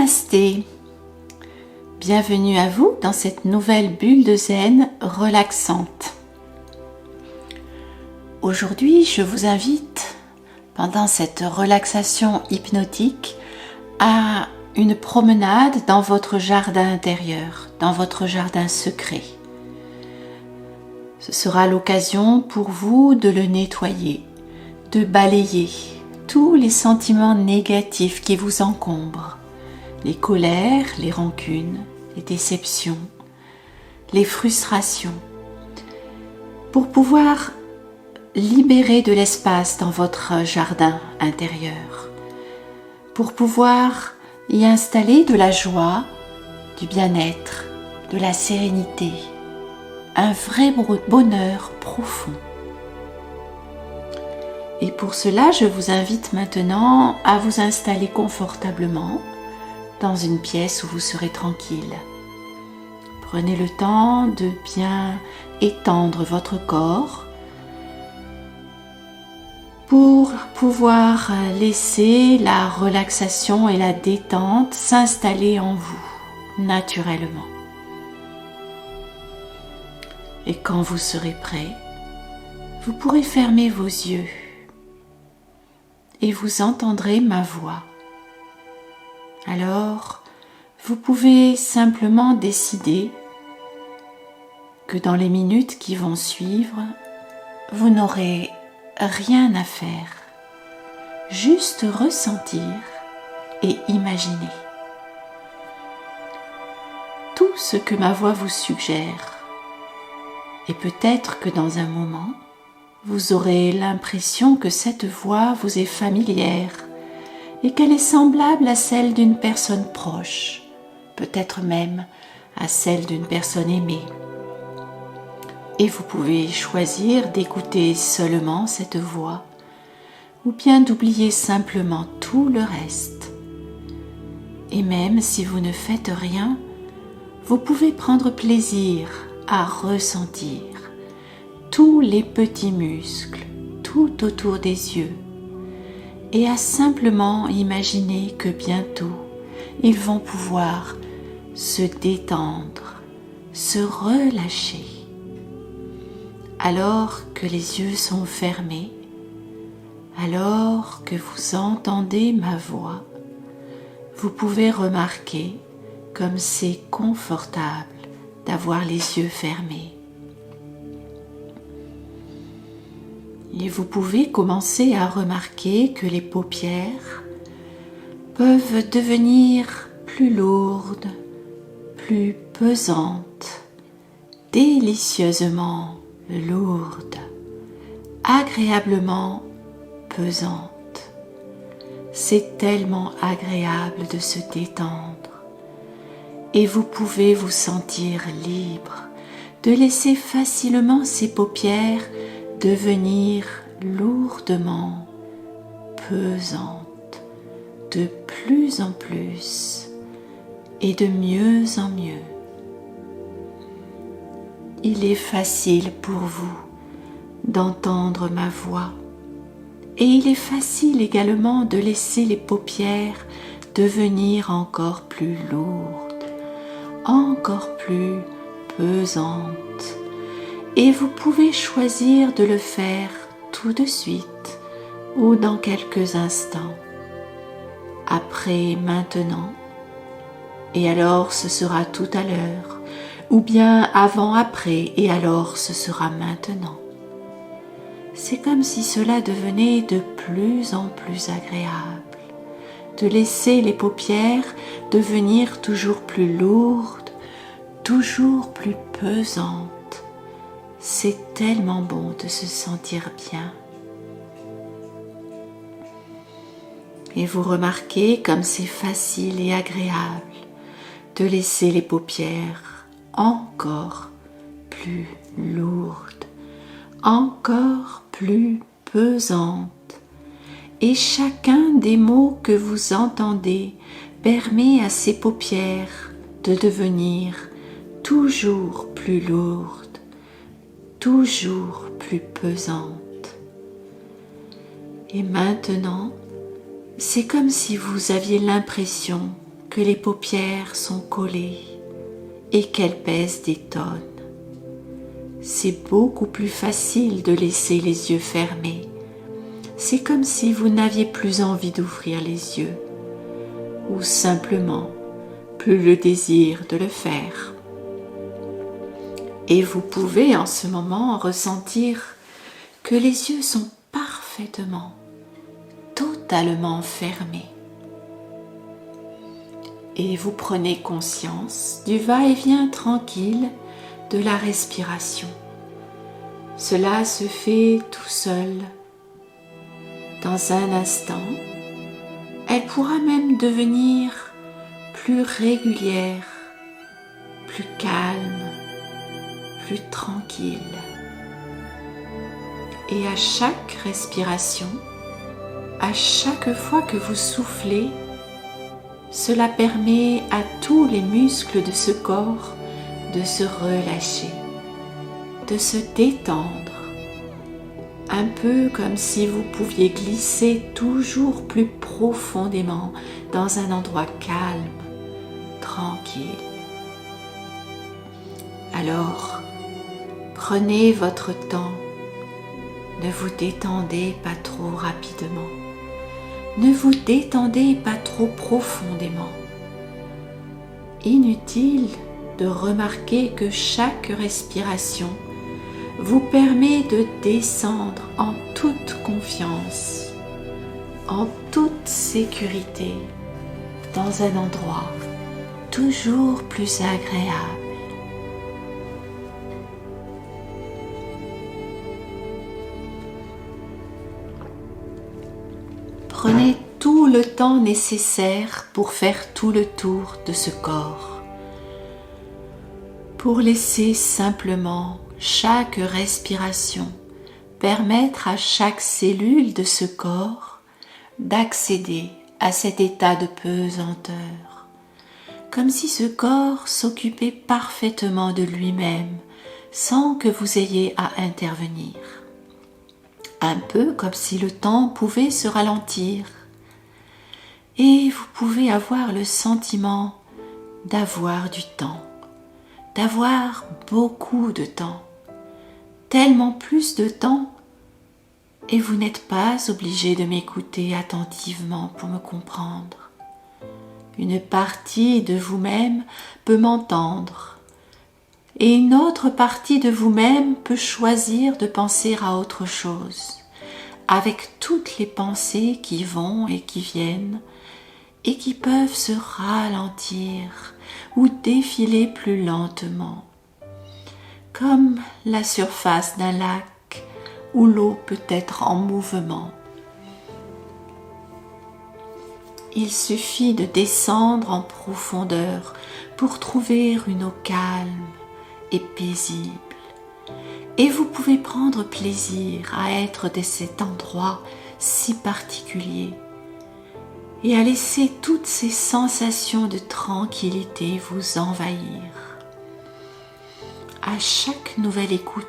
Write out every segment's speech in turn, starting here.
Namasté. Bienvenue à vous dans cette nouvelle bulle de zen relaxante. Aujourd'hui, je vous invite, pendant cette relaxation hypnotique, à une promenade dans votre jardin intérieur, dans votre jardin secret. Ce sera l'occasion pour vous de le nettoyer, de balayer tous les sentiments négatifs qui vous encombrent, les colères, les rancunes, les déceptions, les frustrations, pour pouvoir libérer de l'espace dans votre jardin intérieur, pour pouvoir y installer de la joie, du bien-être, de la sérénité, un vrai bonheur profond. Et pour cela, je vous invite maintenant à vous installer confortablement dans une pièce où vous serez tranquille. Prenez le temps de bien étendre votre corps pour pouvoir laisser la relaxation et la détente s'installer en vous naturellement. Et quand vous serez prêt, vous pourrez fermer vos yeux et vous entendrez ma voix. Alors, vous pouvez simplement décider que dans les minutes qui vont suivre, vous n'aurez rien à faire, juste ressentir et imaginer tout ce que ma voix vous suggère. Et peut-être que dans un moment, vous aurez l'impression que cette voix vous est familière et qu'elle est semblable à celle d'une personne proche, peut-être même à celle d'une personne aimée. Et vous pouvez choisir d'écouter seulement cette voix ou bien d'oublier simplement tout le reste. Et même si vous ne faites rien, vous pouvez prendre plaisir à ressentir tous les petits muscles tout autour des yeux et à simplement imaginer que bientôt ils vont pouvoir se détendre, se relâcher. Alors que les yeux sont fermés, alors que vous entendez ma voix, vous pouvez remarquer comme c'est confortable d'avoir les yeux fermés. Et vous pouvez commencer à remarquer que les paupières peuvent devenir plus lourdes, plus pesantes, délicieusement lourdes, agréablement pesantes. C'est tellement agréable de se détendre et vous pouvez vous sentir libre de laisser facilement ces paupières devenir lourdement pesantes, de plus en plus et de mieux en mieux. Il est facile pour vous d'entendre ma voix et il est facile également de laisser les paupières devenir encore plus lourdes, encore plus pesantes. Et vous pouvez choisir de le faire tout de suite ou dans quelques instants. Après maintenant, et alors ce sera tout à l'heure, ou bien avant après, et alors ce sera maintenant. C'est comme si cela devenait de plus en plus agréable, de laisser les paupières devenir toujours plus lourdes, toujours plus pesantes. C'est tellement bon de se sentir bien. Et vous remarquez comme c'est facile et agréable de laisser les paupières encore plus lourdes, encore plus pesantes. Et chacun des mots que vous entendez permet à ces paupières de devenir toujours plus lourdes, toujours plus pesante. Et maintenant, c'est comme si vous aviez l'impression que les paupières sont collées et qu'elles pèsent des tonnes. C'est beaucoup plus facile de laisser les yeux fermés. C'est comme si vous n'aviez plus envie d'ouvrir les yeux, ou simplement plus le désir de le faire. Et vous pouvez en ce moment ressentir que les yeux sont parfaitement, totalement fermés. Et vous prenez conscience du va-et-vient tranquille de la respiration. Cela se fait tout seul. Dans un instant, elle pourra même devenir plus régulière, plus calme, plus tranquille. Et à chaque respiration, à chaque fois que vous soufflez, cela permet à tous les muscles de ce corps de se relâcher, de se détendre, un peu comme si vous pouviez glisser toujours plus profondément dans un endroit calme, tranquille. Alors, prenez votre temps, ne vous détendez pas trop rapidement, ne vous détendez pas trop profondément. Inutile de remarquer que chaque respiration vous permet de descendre en toute confiance, en toute sécurité, dans un endroit toujours plus agréable. Prenez tout le temps nécessaire pour faire tout le tour de ce corps, pour laisser simplement chaque respiration permettre à chaque cellule de ce corps d'accéder à cet état de pesanteur, comme si ce corps s'occupait parfaitement de lui-même sans que vous ayez à intervenir. Un peu comme si le temps pouvait se ralentir et vous pouvez avoir le sentiment d'avoir du temps, d'avoir beaucoup de temps, tellement plus de temps, et vous n'êtes pas obligé de m'écouter attentivement pour me comprendre. Une partie de vous-même peut m'entendre et une autre partie de vous-même peut choisir de penser à autre chose, avec toutes les pensées qui vont et qui viennent et qui peuvent se ralentir ou défiler plus lentement, comme la surface d'un lac où l'eau peut être en mouvement. Il suffit de descendre en profondeur pour trouver une eau calme et paisible. Et vous pouvez prendre plaisir à être de cet endroit si particulier et à laisser toutes ces sensations de tranquillité vous envahir. À chaque nouvelle écoute,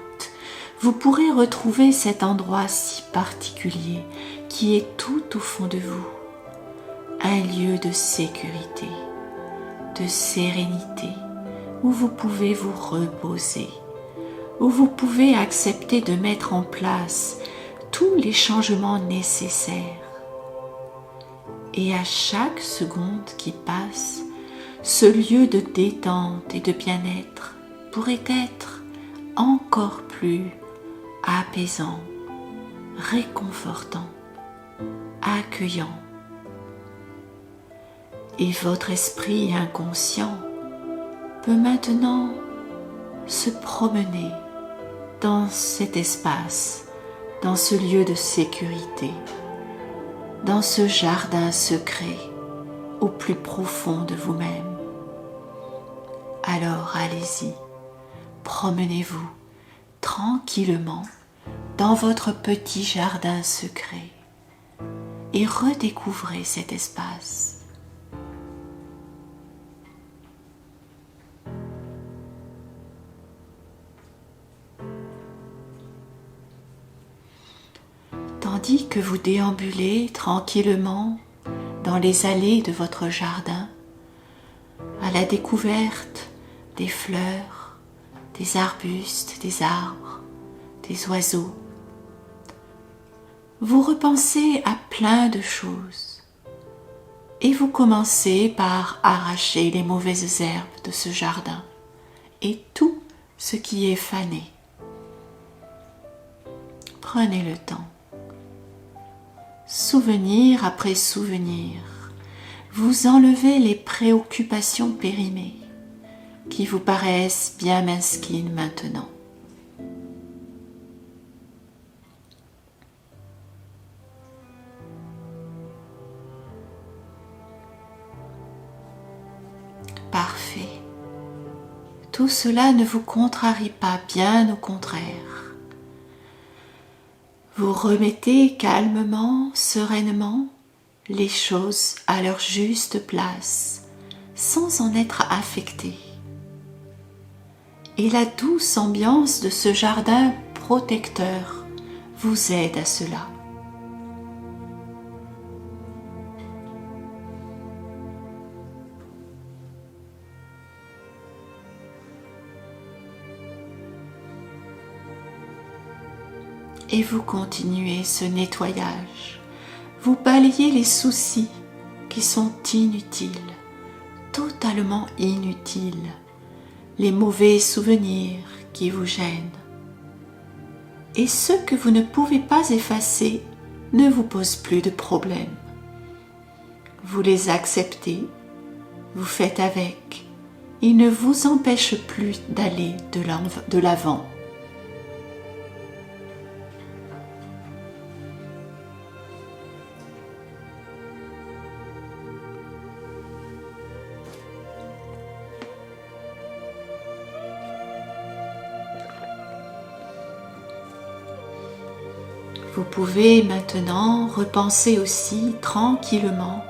vous pourrez retrouver cet endroit si particulier qui est tout au fond de vous, un lieu de sécurité, de sérénité, où vous pouvez vous reposer, où vous pouvez accepter de mettre en place tous les changements nécessaires. Et à chaque seconde qui passe, ce lieu de détente et de bien-être pourrait être encore plus apaisant, réconfortant, accueillant. Et votre esprit inconscient peut maintenant se promener dans cet espace, dans ce lieu de sécurité, dans ce jardin secret au plus profond de vous-même. Alors allez-y, promenez-vous tranquillement dans votre petit jardin secret et redécouvrez cet espace. Tandis que vous déambulez tranquillement dans les allées de votre jardin, à la découverte des fleurs, des arbustes, des arbres, des oiseaux. Vous repensez à plein de choses et vous commencez par arracher les mauvaises herbes de ce jardin et tout ce qui est fané. Prenez le temps. Souvenir après souvenir, vous enlevez les préoccupations périmées qui vous paraissent bien mesquines maintenant. Parfait. Tout cela ne vous contrarie pas, bien au contraire. Vous remettez calmement, sereinement, les choses à leur juste place, sans en être affecté. Et la douce ambiance de ce jardin protecteur vous aide à cela. Et vous continuez ce nettoyage. Vous balayez les soucis qui sont inutiles, totalement inutiles, les mauvais souvenirs qui vous gênent. Et ceux que vous ne pouvez pas effacer ne vous posent plus de problème. Vous les acceptez, vous faites avec. Ils ne vous empêchent plus d'aller de l'avant. Vous pouvez maintenant repenser aussi tranquillement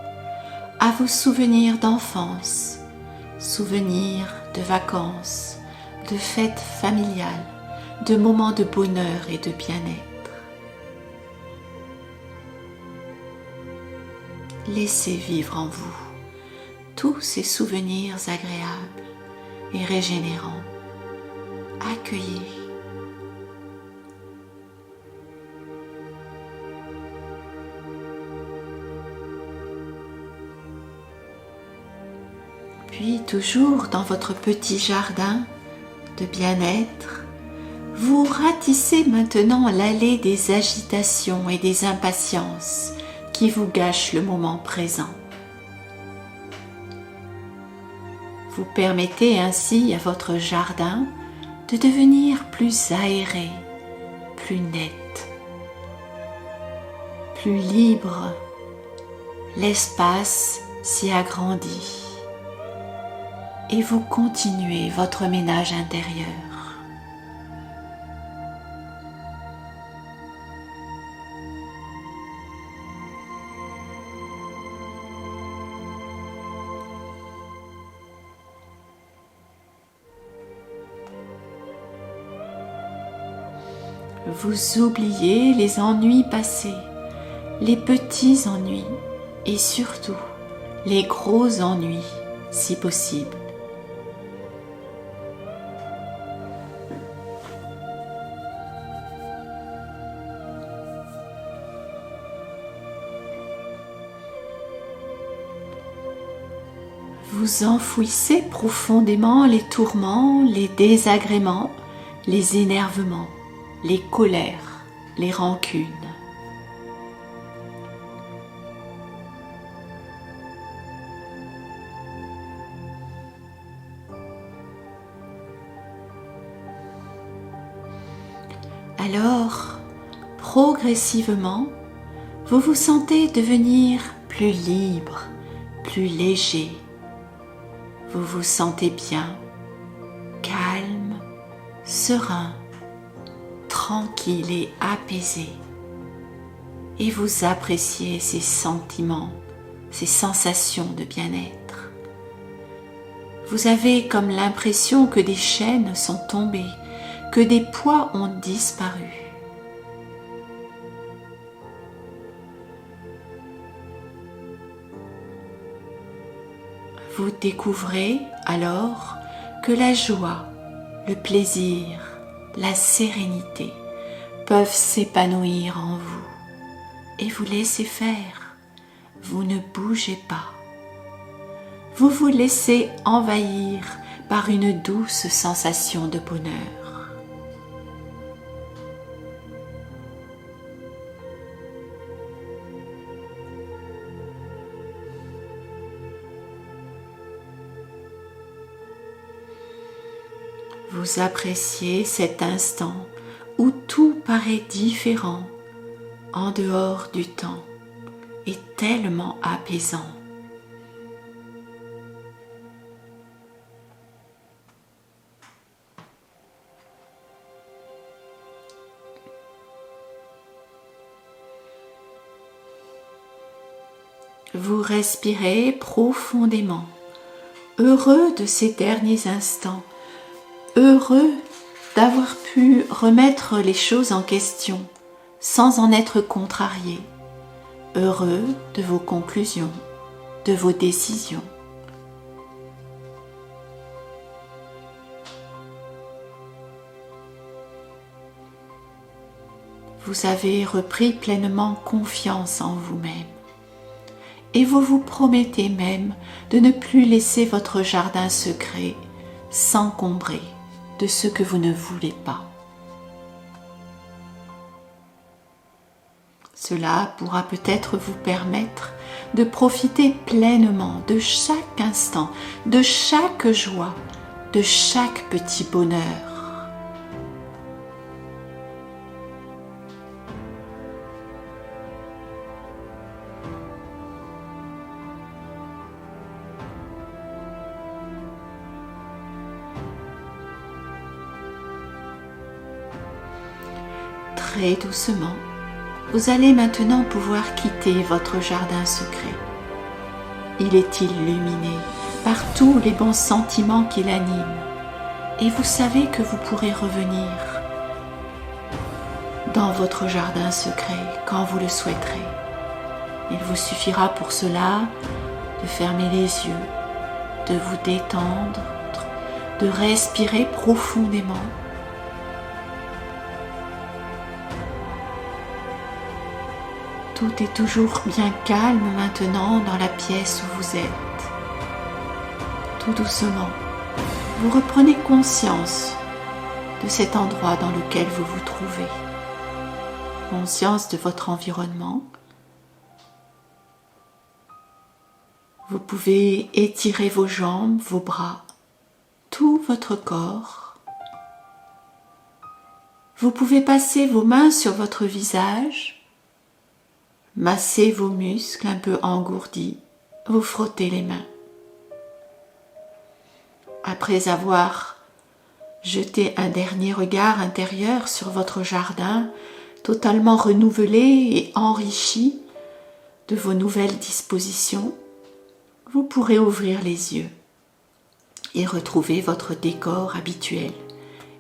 à vos souvenirs d'enfance, souvenirs de vacances, de fêtes familiales, de moments de bonheur et de bien-être. Laissez vivre en vous tous ces souvenirs agréables et régénérants. Accueillez. Puis toujours dans votre petit jardin de bien-être, vous ratissez maintenant l'allée des agitations et des impatiences qui vous gâchent le moment présent. Vous permettez ainsi à votre jardin de devenir plus aéré, plus net, plus libre. L'espace s'y agrandit. Et vous continuez votre ménage intérieur. Vous oubliez les ennuis passés, les petits ennuis et surtout les gros ennuis, si possible. Vous enfouissez profondément les tourments, les désagréments, les énervements, les colères, les rancunes. Alors, progressivement, vous vous sentez devenir plus libre, plus léger. Vous vous sentez bien, calme, serein, tranquille et apaisé. Et vous appréciez ces sentiments, ces sensations de bien-être. Vous avez comme l'impression que des chaînes sont tombées, que des poids ont disparu. vous découvrez alors que la joie, le plaisir, la sérénité peuvent s'épanouir en vous et vous laissez faire. Vous ne bougez pas. Vous vous laissez envahir par une douce sensation de bonheur. Vous appréciez cet instant où tout paraît différent, en dehors du temps, et tellement apaisant. Vous respirez profondément, heureux de ces derniers instants, heureux d'avoir pu remettre les choses en question sans en être contrarié, heureux de vos conclusions, de vos décisions. Vous avez repris pleinement confiance en vous-même et vous vous promettez même de ne plus laisser votre jardin secret s'encombrer de ce que vous ne voulez pas. Cela pourra peut-être vous permettre de profiter pleinement de chaque instant, de chaque joie, de chaque petit bonheur. Très doucement, vous allez maintenant pouvoir quitter votre jardin secret. Il est illuminé par tous les bons sentiments qui l'animent et vous savez que vous pourrez revenir dans votre jardin secret quand vous le souhaiterez. Il vous suffira pour cela de fermer les yeux, de vous détendre, de respirer profondément. Tout est toujours bien calme maintenant dans la pièce où vous êtes. Tout doucement, vous reprenez conscience de cet endroit dans lequel vous vous trouvez. Conscience de votre environnement. Vous pouvez étirer vos jambes, vos bras, tout votre corps. Vous pouvez passer vos mains sur votre visage, masser vos muscles un peu engourdis, vous frottez les mains. Après avoir jeté un dernier regard intérieur sur votre jardin, totalement renouvelé et enrichi de vos nouvelles dispositions, vous pourrez ouvrir les yeux et retrouver votre décor habituel,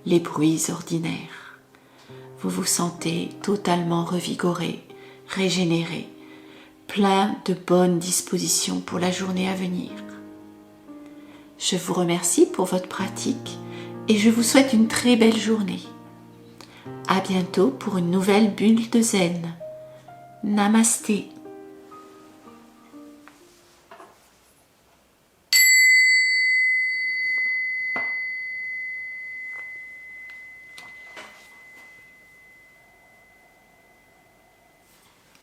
les bruits ordinaires. Vous vous sentez totalement revigoré, régénéré, plein de bonnes dispositions pour la journée à venir. Je vous remercie pour votre pratique et je vous souhaite une très belle journée. À bientôt pour une nouvelle bulle de zen. Namasté.